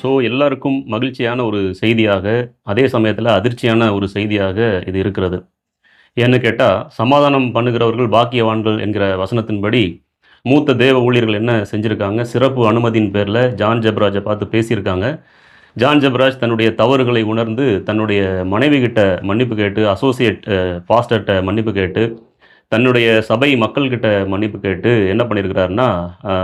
So எல்லாருக்கும் மகிழ்ச்சியான ஒரு செய்தியாக, அதே சமயத்தில அதிர்ச்சியான ஒரு செய்தியாக இது இருக்கிறது. ஏன்னு கேட்டா, "சமாதானம் பண்ணுகிறவர்கள் பாக்கியவான்கள்" என்கிற வசனத்தின்படி, மூத்த தேவ ஊழியர்கள் என்ன செஞ்சிருக்காங்க, சிறப்பு அனுமதியின் பேர்ல ஜான் ஜெபராஜ பார்த்து பேசியிருக்காங்க. ஜான் ஜெபராஜ் தன்னுடைய தவறுகளை உணர்ந்து, தன்னுடைய மனைவி கிட்ட மன்னிப்பு கேட்டு, அசோசியேட் பாஸ்டர்ட்ட மன்னிப்பு கேட்டு, தன்னுடைய சபை மக்கள்கிட்ட மன்னிப்பு கேட்டு என்ன பண்ணியிருக்கிறார்னா,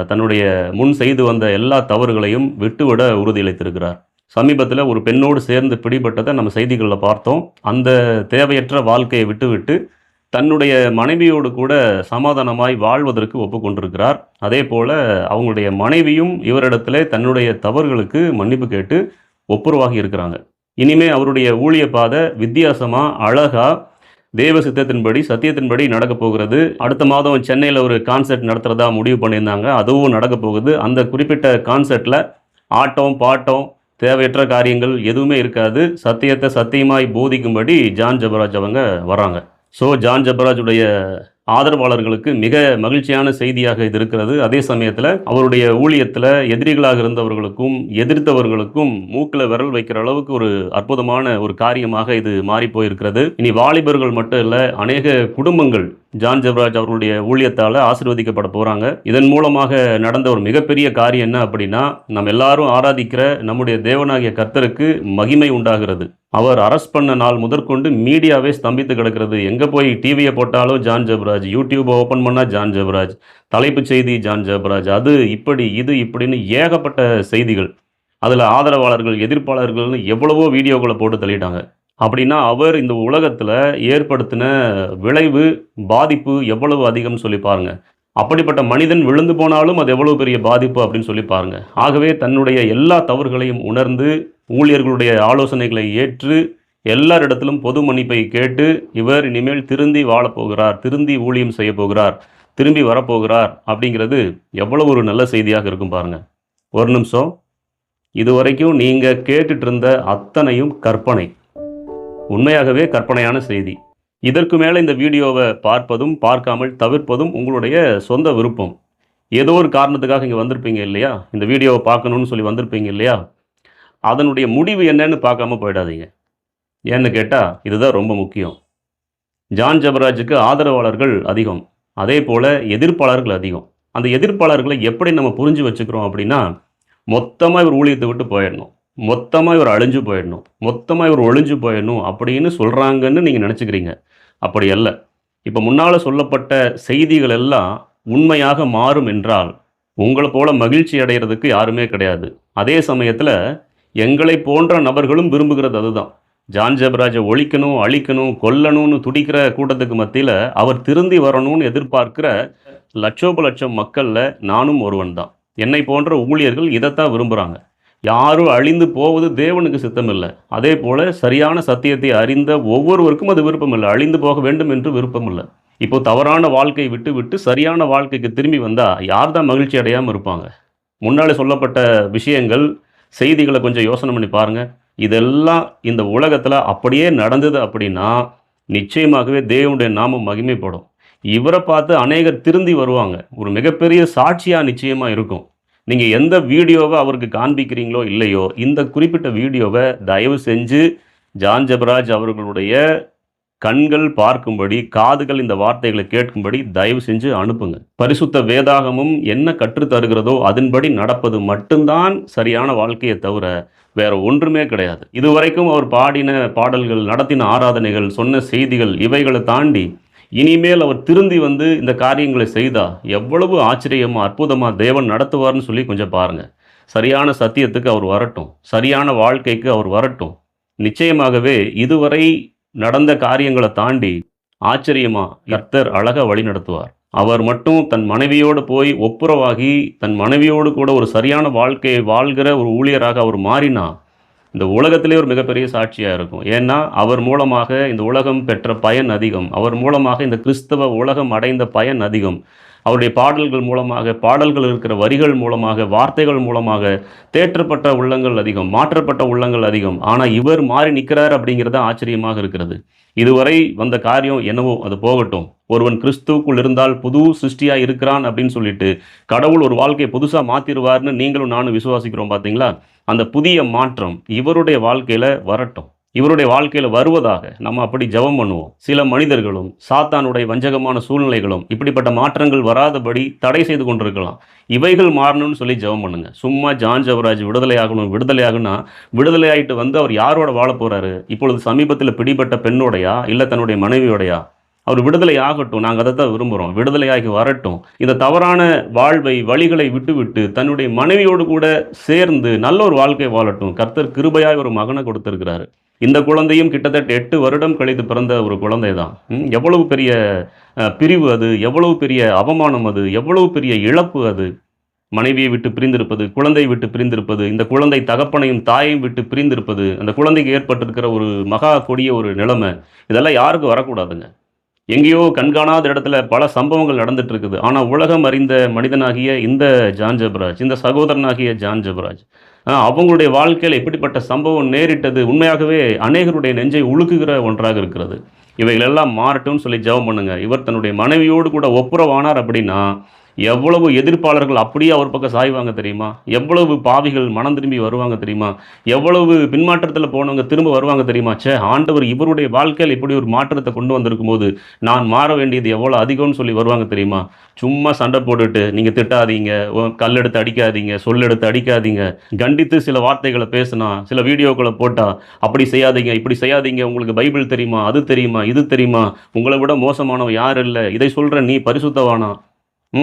தன்னுடைய முன் செய்து வந்த எல்லா தவறுகளையும் விட்டுவிட உறுதியளித்திருக்கிறார். சமீபத்தில ஒரு பெண்ணோடு சேர்ந்து பிடிபட்டத நம்ம செய்திகள்ல பார்த்தோம். அந்த தேவையற்ற வாழ்க்கையை விட்டுவிட்டு, தன்னுடைய மனைவியோடு கூட சமாதானமாய் வாழ்வதற்கு ஒப்புக்கொண்டிருக்கிறார். அதேபோல அவங்களுடைய மனைவியும் இவரிடத்திலே தன்னுடைய தவறுகளுக்கு மன்னிப்பு கேட்டு ஒப்புரவாகி இருக்கிறாங்க. இனிமே அவருடைய ஊழிய பாதை வித்தியாசமா, அழகா, தேவ சித்தத்தின்படி, சத்தியத்தின்படி நடக்கப் போகிறது. அடுத்த மாதம் சென்னையில ஒரு கான்சர்ட் நடத்துறதா முடிவு பண்ணியிருந்தாங்க. அதுவும் நடக்கப் போகுது. அந்த குறிப்பிட்ட கான்சர்ட்ல ஆட்டம், பாட்டம், தேவையற்ற காரியங்கள் எதுவுமே இருக்காது. சத்தியத்தை சத்தியமாய் போதிக்கும்படி ஜான் ஜெபராஜ் அவங்க வராங்க. ஸோ ஜான் ஜெபராஜுடைய ஆதரவாளர்களுக்கு மிக மகிழ்ச்சியான செய்தியாக இது இருக்கிறது. அதே சமயத்தில் அவருடைய ஊழியத்தில் எதிரிகளாக இருந்தவர்களுக்கும் எதிர்த்தவர்களுக்கும் மூக்கில் விரல் வைக்கிற அளவுக்கு ஒரு அற்புதமான ஒரு காரியமாக இது மாறி போயிருக்கிறது. இனி வாலிபர்கள் மட்டும் இல்லை, அநேக குடும்பங்கள் ஜான் ஜெபராஜ் அவர்களுடைய ஊழியத்தால் ஆசீர்வதிக்கப்பட போகிறாங்க. இதன் மூலமாக நடந்த ஒரு மிகப்பெரிய காரியம் என்ன அப்படின்னா, நம்ம எல்லாரும் ஆராதிக்கிற நம்முடைய தேவனாகிய கர்த்தருக்கு மகிமை உண்டாகிறது. அவர் அரெஸ்ட் பண்ண நாள் முதற்கொண்டு மீடியாவே ஸ்தம்பித்து கிடக்கிறது. எங்கே போய் டிவியை போட்டாலும் ஜான் ஜெபராஜ், யூடியூப்பை ஓப்பன் பண்ணால் ஜான் ஜெபராஜ், தலைப்புச் செய்தி ஜான் ஜெபராஜ், அது இப்படி இது இப்படின்னு ஏகப்பட்ட செய்திகள். அதில் ஆதரவாளர்கள் எதிர்ப்பாளர்கள்னு எவ்வளவோ வீடியோக்களை போட்டு தள்ளிட்டாங்க. அப்படின்னா அவர் இந்த உலகத்தில் ஏற்படுத்தின விளைவு பாதிப்பு எவ்வளவு அதிகம்னு சொல்லி பாருங்க. அப்படிப்பட்ட மனிதன் விழுந்து போனாலும் அது எவ்வளவு பெரிய பாதிப்பு அப்படின்னு சொல்லி பாருங்க. ஆகவே தன்னுடைய எல்லா தவறுகளையும் உணர்ந்து, ஊழியர்களுடைய ஆலோசனைகளை ஏற்று, எல்லாரிடத்திலும் பொது மன்னிப்பை கேட்டு, இவர் இனிமேல் திருந்தி வாழப்போகிறார், திருந்தி ஊழியம் செய்ய போகிறார், திரும்பி வரப்போகிறார் அப்படிங்கிறது எவ்வளவு ஒரு நல்ல செய்தியாக இருக்கும் பாருங்க. ஒரு நிமிஷம். இதுவரைக்கும் நீங்க கேட்டுட்டு இருந்த அத்தனையும் கற்பனை, உண்மையாகவே கற்பனையான செய்தி. இதற்கு மேலே இந்த வீடியோவை பார்ப்பதும் பார்க்காமல் தவிர்ப்பதும் உங்களுடைய சொந்த விருப்பம். ஏதோ ஒரு காரணத்துக்காக இங்கே வந்திருப்பீங்க இல்லையா, இந்த வீடியோவை பார்க்கணுன்னு சொல்லி வந்திருப்பீங்க இல்லையா, அதனுடைய முடிவு என்னன்னு பார்க்காம போயிடாதீங்க. ஏன்னு கேட்டால் இதுதான் ரொம்ப முக்கியம். ஜான் ஜெபராஜுக்கு ஆதரவாளர்கள் அதிகம், அதே போல் எதிர்ப்பாளர்கள் அதிகம். அந்த எதிர்ப்பாளர்களை எப்படி நம்ம புரிஞ்சு வச்சுக்கிறோம் அப்படின்னா, மொத்தமாக இவர் ஊழியத்தை விட்டு போயிடணும், மொத்தமாக இவர் அழிஞ்சு போயிடணும், மொத்தமாக இவர் ஒழிஞ்சு போயிடணும் அப்படின்னு சொல்கிறாங்கன்னு நீங்கள் நினச்சிக்கிறீங்க. அப்படி அல்ல. இப்போ முன்னால் சொல்லப்பட்ட செய்திகள் எல்லாம் உண்மையாக மாறும் என்றால், உங்களை போல மகிழ்ச்சி அடைகிறதுக்கு யாருமே கிடையாது. அதே சமயத்தில் எங்களை போன்ற நபர்களும் விரும்புகிறது அதுதான். ஜான் ஜெபராஜை ஒழிக்கணும், அழிக்கணும், கொல்லணும்னு துடிக்கிற கூட்டத்துக்கு மத்தியில் அவர் திருந்தி வரணும்னு எதிர்பார்க்கிற லட்சோப லட்சம் மக்களில் நானும் ஒருவன் தான். என்னை போன்ற ஊழியர்கள் இதைத்தான் விரும்புகிறாங்க. யாரும் அழிந்து போவது தேவனுக்கு சித்தம் இல்லை. அதே போல் சரியான சத்தியத்தை அறிந்த ஒவ்வொருவருக்கும் அது விருப்பம் இல்லை. அழிந்து போக வேண்டும் என்று விருப்பம் இல்லை. இப்போ தவறான வாழ்க்கை விட்டு விட்டு சரியான வாழ்க்கைக்கு திரும்பி வந்தால் யார் தான் மகிழ்ச்சி அடையாமல் இருப்பாங்க? முன்னாலே சொல்லப்பட்ட விஷயங்கள், செய்திகளை கொஞ்சம் யோசனை பண்ணி பாருங்கள். இதெல்லாம் இந்த உலகத்தில் அப்படியே நடந்தது அப்படின்னா நிச்சயமாகவே தேவனுடைய நாமம் மகிமைப்படும். இவரை பார்த்து அநேகர் திருந்தி வருவாங்க. ஒரு மிகப்பெரிய சாட்சியாக நிச்சயமாக இருக்கும். நீங்கள் எந்த வீடியோவை அவருக்கு காண்பிக்கிறீங்களோ இல்லையோ, இந்த குறிப்பிட்ட வீடியோவை தயவு செஞ்சு ஜான் ஜெபராஜ் அவர்களுடைய கண்கள் பார்க்கும்படி, காதுகள் இந்த வார்த்தைகளை கேட்கும்படி தயவு செஞ்சு அனுப்புங்க. பரிசுத்த வேதாகமும் என்ன கற்று தருகிறதோ அதன்படி நடப்பது மட்டும்தான் சரியான வாழ்க்கையை தவிர வேற ஒன்றுமே கிடையாது. இதுவரைக்கும் அவர் பாடின பாடல்கள், நடத்தின ஆராதனைகள், சொன்ன செய்திகள், இவைகளை தாண்டி இனிமேல் அவர் திருந்தி வந்து இந்த காரியங்களை செய்தா எவ்வளவு ஆச்சரியமா அற்புதமா தேவன் நடத்துவார்னு சொல்லி கொஞ்சம் பாருங்க. சரியான சத்தியத்துக்கு அவர் வரட்டும், சரியான வாழ்க்கைக்கு அவர் வரட்டும். நிச்சயமாகவே இதுவரை நடந்த காரியங்களை தாண்டி ஆச்சரியமா கர்த்தர் அழகா வழி நடத்துவார். அவர் மட்டும் தன் மனைவியோடு போய் ஒப்புரவாகி, தன் மனைவியோடு கூட ஒரு சரியான வாழ்க்கையை வாழ்கிற ஒரு ஊழியராக அவர் மாறினா இந்த உலகத்திலே ஒரு மிகப்பெரிய சாட்சியாக இருக்கும். ஏன்னா அவர் மூலமாக இந்த உலகம் பெற்ற பயன் அதிகம், அவர் மூலமாக இந்த கிறிஸ்தவ உலகம் அடைந்த பயன் அதிகம். அவருடைய பாடல்கள் மூலமாக, பாடல்கள் இருக்கிற வரிகள் மூலமாக, வார்த்தைகள் மூலமாக தேற்றப்பட்ட உள்ளங்கள் அதிகம், மாற்றப்பட்ட உள்ளங்கள் அதிகம். ஆனா இவர் மாறி நிற்கிறார் அப்படிங்கிறது ஆச்சரியமாக இருக்கிறது. இதுவரை வந்த காரியம் என்னவோ அது போகட்டும். ஒருவன் கிறிஸ்துவுக்குள் இருந்தால் புது சிருஷ்டியா இருக்கிறான் அப்படின்னு சொல்லிட்டு கடவுள் ஒரு வாழ்க்கையை புதுசா மாத்திருவார்னு நீங்களும் நானும் விசுவாசிக்கிறோம் பார்த்தீங்களா? அந்த புதிய மாற்றம் இவருடைய வாழ்க்கையில வரட்டும். இவருடைய வாழ்க்கையில வருவதாக நம்ம அப்படி ஜெபம் பண்ணுவோம். சில மனிதர்களும் சாத்தானுடைய வஞ்சகமான சூழ்நிலைகளும் இப்படிப்பட்ட மாற்றங்கள் வராதபடி தடை செய்து கொண்டிருக்கலாம். இவைகள் மாறணும்னு சொல்லி ஜெபம் பண்ணுங்க. சும்மா ஜான் ஜெபராஜ் விடுதலை ஆகணும், விடுதலை ஆகுனா விடுதலை ஆயிட்டு வந்து அவர் யாரோட வாழப் போறாரு? இப்பொழுது சமீபத்தில் பிடிபட்ட பெண்ணோடையா, இல்ல தன்னுடைய மனைவியோடையா? அவர் விடுதலை ஆகட்டும். நாங்க அதைத்தான் விரும்புறோம். விடுதலையாகி வரட்டும். இந்த தவறான வாழ்வை, வழிகளை விட்டுவிட்டு தன்னுடைய மனைவியோடு கூட சேர்ந்து நல்ல ஒரு வாழ்க்கை வாழட்டும். கர்த்தர் கிருபையாய் ஒரு மகனை கொடுத்திருக்கிறாரு. இந்த குழந்தையும் கிட்டத்தட்ட 8 வருடம் கழித்து பிறந்த ஒரு குழந்தை தான். எவ்வளவு பெரிய பிரிவு அது, எவ்வளவு பெரிய அவமானம் அது, எவ்வளவு பெரிய இழப்பு அது. மனைவியை விட்டு பிரிந்திருப்பது, குழந்தையை விட்டு பிரிந்திருப்பது, இந்த குழந்தை தகப்பனையும் தாயையும் விட்டு பிரிந்திருப்பது, அந்த குழந்தைக்கு ஏற்பட்டிருக்கிற ஒரு மகா கொடிய ஒரு நிலைமை, இதெல்லாம் யாருக்கும் வரக்கூடாதுங்க. எங்கேயோ கண்காணாத இடத்துல பல சம்பவங்கள் நடந்துட்டு இருக்குது. ஆனா உலகம் அறிந்த மனிதனாகிய இந்த ஜான் ஜெபராஜ், இந்த சகோதரனாகிய ஜான் ஜெபராஜ், அவங்களுடைய வாழ்க்கையில எப்படிப்பட்ட சம்பவம் நேரிட்டது உண்மையாகவே அநேகருடைய நெஞ்சை உலுக்குகிற ஒன்றாக இருக்கிறது. இவைகள் எல்லாம் மாறட்டும்னு சொல்லி ஜெபம் பண்ணுங்க. இவர் தன்னுடைய மனைவியோடு கூட ஒப்புரவானார் அப்படின்னா, எவ்வளவு எதிர்ப்பாளர்கள் அப்படியே அவர் பக்கம் சாய்வாங்க தெரியுமா? எவ்வளவு பாவிகள் மனம் திரும்பி வருவாங்க தெரியுமா? எவ்வளவு பின்மாற்றத்துல போனவங்க திரும்ப வருவாங்க தெரியுமா? ச்சே! ஆண்டவர் இவருடைய வாழ்க்கையில இப்படி ஒரு மாற்றத்த கொண்டு வந்திருக்கும்போது, நான் மாற வேண்டியது எவ்வளோ அதிகம்னு சொல்லி வருவாங்க தெரியுமா? சும்மா சண்டை போட்டுட்டு, நீங்க திட்டாதீங்க, கல்லெடுத்து அடிக்காதீங்க, சொல்லெடுத்து அடிக்காதீங்க, கண்டித்து சில வார்த்தைகள பேசினா, சில வீடியோக்கள போட்டா, அப்படி செய்யாதீங்க, இப்படி செய்யாதீங்க, உங்களுக்கு பைபிள் தெரியுமா? அது தெரியுமா? இது தெரியுமா? உங்கள விட மோசமானவன் யாரும் இல்ல. இதை சொல்ற நீ பரிசுத்தவானா?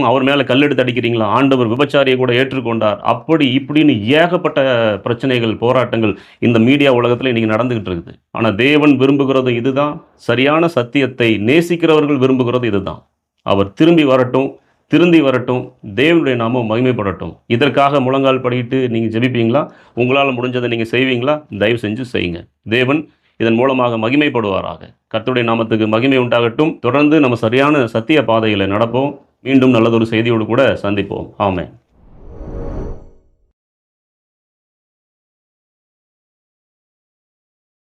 அவர் மேல கல்லெடுத்து அடிக்கிறீங்களா? ஆண்டவர் விபச்சாரியை கூட ஏற்றுக்கொண்டார். அப்படி இப்படின்னு ஏகப்பட்ட பிரச்சனைகள், போராட்டங்கள் இந்த மீடியா உலகத்துல இன்னைக்கு நடந்துகிட்டு இருக்குது. ஆனா தேவன் விரும்புகிறது இதுதான். சரியான சத்தியத்தை நேசிக்கிறவர்கள் விரும்புகிறது இதுதான். அவர் திரும்பி வரட்டும், திருந்தி வரட்டும், தேவனுடைய நாமம் மகிமைப்படட்டும். இதற்காக முழங்கால் படியிட்டு நீங்க ஜெபிப்பீங்களா? உங்களால முடிஞ்சதை நீங்க செய்வீங்களா? தயவு செஞ்சு செய்யுங்க. தேவன் இதன் மூலமாக மகிமைப்படுவாராக. கர்த்தருடைய நாமத்துக்கு மகிமை உண்டாகட்டும். தொடர்ந்து நம்ம சரியான சத்திய பாதையில நடப்போம். மீண்டும் நல்லதொரு செய்தியோடு கூட சந்திப்போம். ஆமென்.